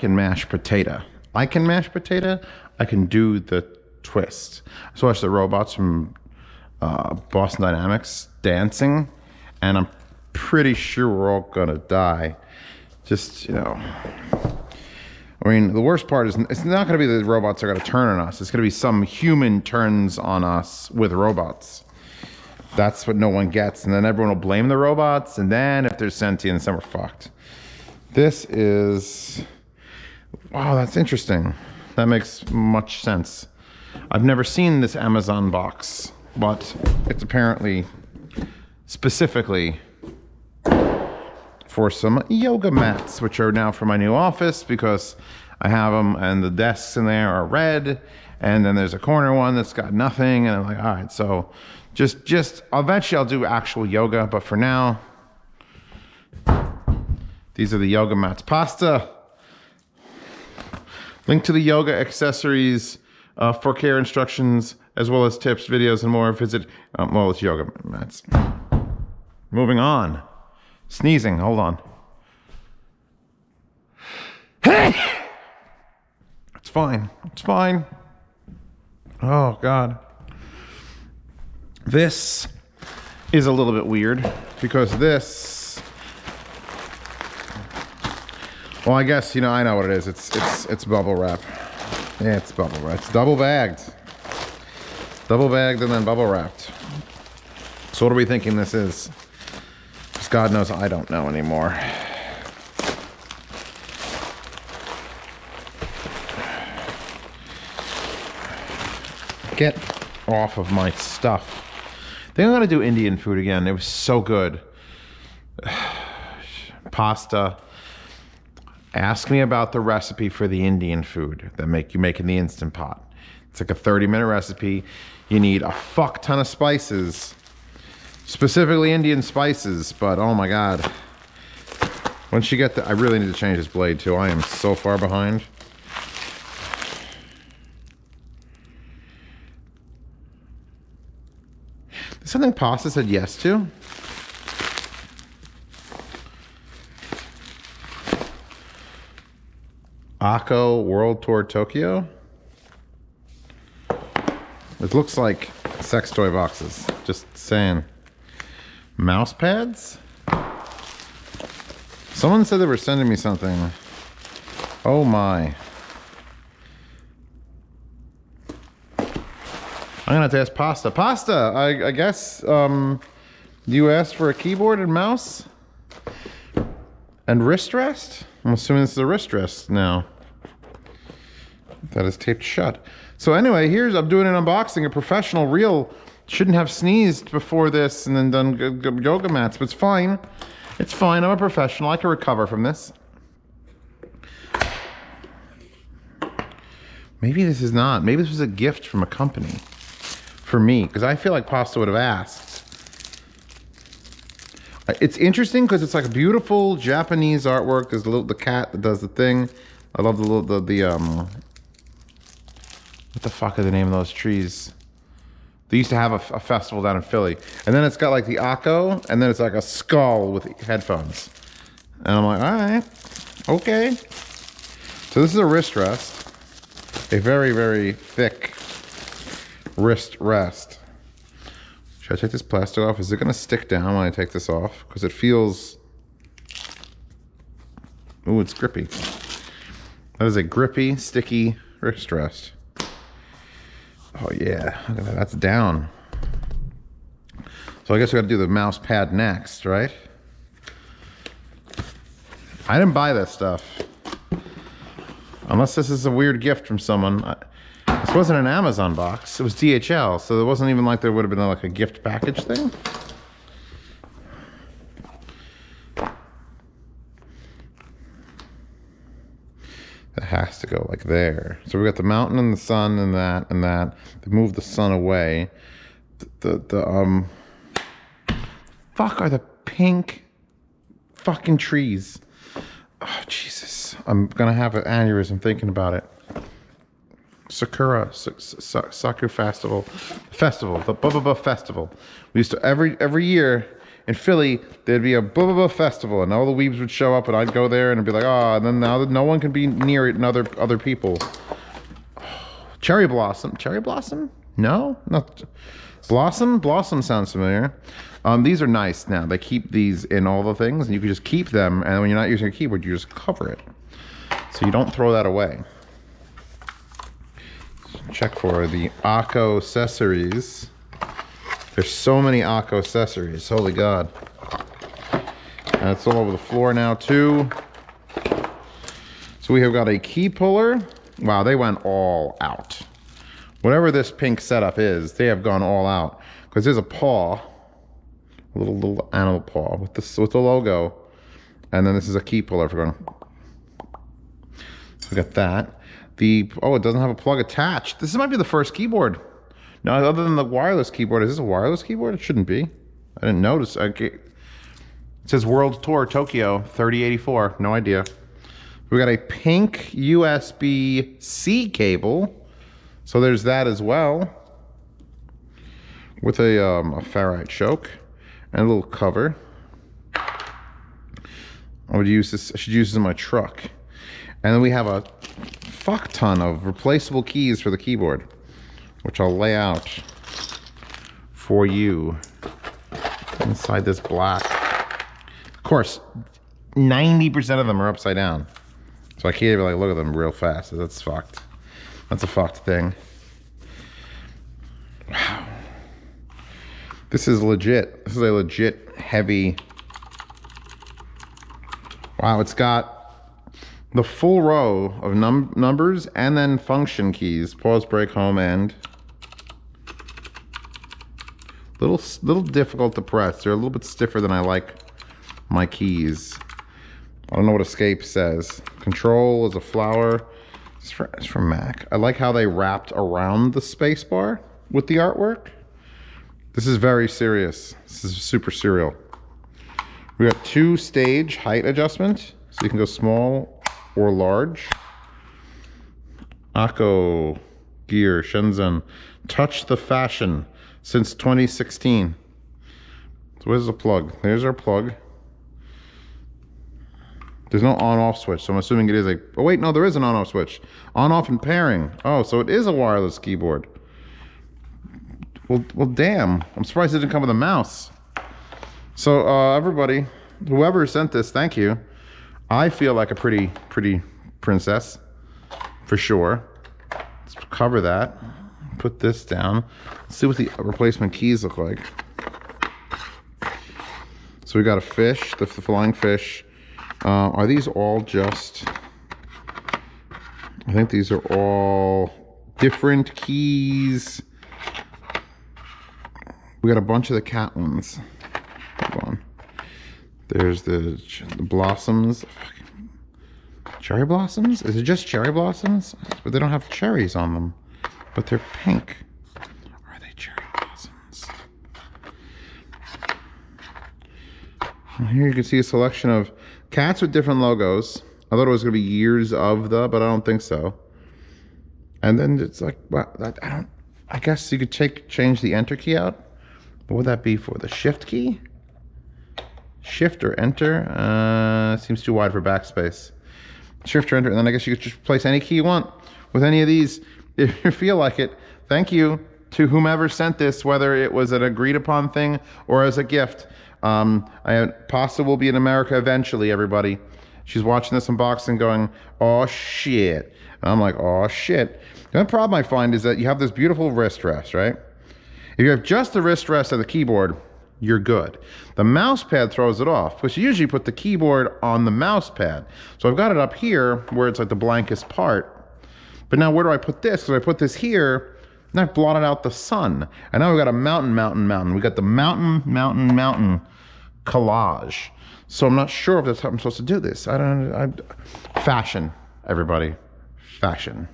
can mash potato. I can mash potato. I can do the twist. I just watched the robots from Boston Dynamics dancing, and I'm pretty sure we're all gonna die. Just, you know, I mean, the worst part is it's not gonna be the robots that are gonna turn on us. It's gonna be some human turns on us with robots. That's what no one gets. And then everyone will blame the robots. And then if they're sentient, then we're fucked. This is, wow, that's interesting. That makes much sense. I've never seen this Amazon box, but it's apparently specifically for some yoga mats, which are now for my new office because I have them and the desks in there are red. And then there's a corner one that's got nothing. And I'm like, all right, so just eventually I'll do actual yoga. But for now, these are the yoga mats. Pasta. Link to the yoga accessories for care instructions, as well as tips, videos, and more. Visit, well, it's yoga mats. Moving on. Sneezing, hold on. Hey! It's fine, it's fine. Oh, God. This is a little bit weird because this, well, I guess, you know, I know what it is. It's bubble wrap. Yeah, it's bubble wrap. It's double bagged. Double bagged and then bubble wrapped. So what are we thinking this is? Because God knows I don't know anymore. Get off of my stuff. I think I'm gonna do Indian food again. It was so good. Pasta. Ask me about the recipe for the Indian food that you make in the Instant Pot. It's like a 30-minute recipe. You need a fuck ton of spices, specifically Indian spices, but oh my God. Once you get I really need to change this blade too. I am so far behind. Is something Pasta said yes to? Akko World Tour Tokyo? It looks like sex toy boxes. Just saying. Mouse pads? Someone said they were sending me something. Oh my. I'm gonna have to ask Pasta. Pasta, I guess you asked for a keyboard and mouse? And wrist rest? I'm assuming this is a wrist rest now. That is taped shut. So anyway, I'm doing an unboxing. A professional real shouldn't have sneezed before this and then done yoga mats, but it's fine. It's fine, I'm a professional. I can recover from this. Maybe this is not. Maybe this was a gift from a company for me, because I feel like Pasta would have asked. It's interesting because it's like a beautiful Japanese artwork. There's the cat that does the thing. I love the what the fuck are the name of those trees? They used to have a festival down in Philly. And then it's got like the Akko, and then it's like a skull with headphones. And I'm like, all right, okay. So this is a wrist rest. A very, very thick wrist rest. Should I take this plastic off? Is it gonna stick down when I take this off? Because it feels, ooh, it's grippy. That is a grippy, sticky wrist rest. Oh yeah, look at that, that's down. So I guess we gotta do the mouse pad next, right? I didn't buy this stuff. Unless this is a weird gift from someone. This wasn't an Amazon box, it was DHL, so it wasn't even like there would have been like a gift package thing. It has to go like there. So we got the mountain and the sun and that and that. They moved the sun away. The fuck are the pink fucking trees? Oh Jesus! I'm gonna have an aneurysm thinking about it. Sakura Festival, the Bubba Festival. We used to every year in Philly, there'd be a blah, blah, blah festival, and all the weebs would show up, and I'd go there, and it'd be like, oh, and then now that no one can be near it and other people. Cherry blossom. Cherry blossom? No? Not blossom? Blossom sounds familiar. These are nice now. They keep these in all the things, and you can just keep them, and when you're not using a keyboard, you just cover it. So you don't throw that away. Check for the Akko accessories. There's so many Akko accessories. Holy God. And it's all over the floor now too. So we have got a key puller. Wow, they went all out. Whatever this pink setup is, they have gone all out. Because there's a paw, a little animal paw with the logo. And then this is a key puller for going. So we got that. Oh, it doesn't have a plug attached. This might be the first keyboard. No, other than the wireless keyboard. Is this a wireless keyboard? It shouldn't be. I didn't notice. It says World Tour Tokyo 3084. No idea. We got a pink USB-C cable. So there's that as well. With a ferrite choke and a little cover. I would use this. I should use this in my truck. And then we have a fuck ton of replaceable keys for the keyboard, which I'll lay out for you inside this black. Of course, 90% of them are upside down. So I can't even like look at them real fast. So that's fucked. That's a fucked thing. Wow. This is legit. This is a legit heavy. Wow, it's got the full row of numbers and then function keys. Pause, break, home, end. Little difficult to press. They're a little bit stiffer than I like my keys. I don't know what escape says. Control is a flower. It's from Mac. I like how they wrapped around the space bar with the artwork. This is very serious. This is super serial. We got 2-stage height adjustment. So you can go small or large. Akko gear, Shenzhen. Touch the fashion since 2016. So where's the plug? There's our plug. There's no on-off switch, so I'm assuming it is a... Oh wait, no, there is an on-off switch. On-off and pairing. Oh, so it is a wireless keyboard. Well, damn. I'm surprised it didn't come with a mouse. So, everybody, whoever sent this, thank you. I feel like a pretty princess, for sure. Let's cover that. Put this down. Let's see what the replacement keys look like. So we got a fish, the flying fish. Are these all just... I think these are all different keys. We got a bunch of the cat ones. Hold on. There's the blossoms. Cherry blossoms? Is it just cherry blossoms? But they don't have cherries on them. But they're pink. Are they cherry blossoms? And here you can see a selection of cats with different logos. I thought it was going to be years of the, but I don't think so. And then it's like, well, I guess you could change the enter key out. What would that be for? The shift key? Shift or enter? Seems too wide for backspace. Shift or enter, and then I guess you could just place any key you want with any of these if you feel like it. Thank you to whomever sent this, whether it was an agreed upon thing or as a gift. Pasta will be in America eventually, everybody. She's watching this unboxing going, oh shit. And I'm like, oh shit. The only problem I find is that you have this beautiful wrist rest, right? If you have just the wrist rest of the keyboard, you're good. The mouse pad throws it off, because you usually put the keyboard on the mouse pad. So I've got it up here where it's like the blankest part. But now where do I put this? Because I put this here, and I've blotted out the sun. And now we've got a mountain. We got the mountain collage. So I'm not sure if that's how I'm supposed to do this. Fashion, everybody. Fashion.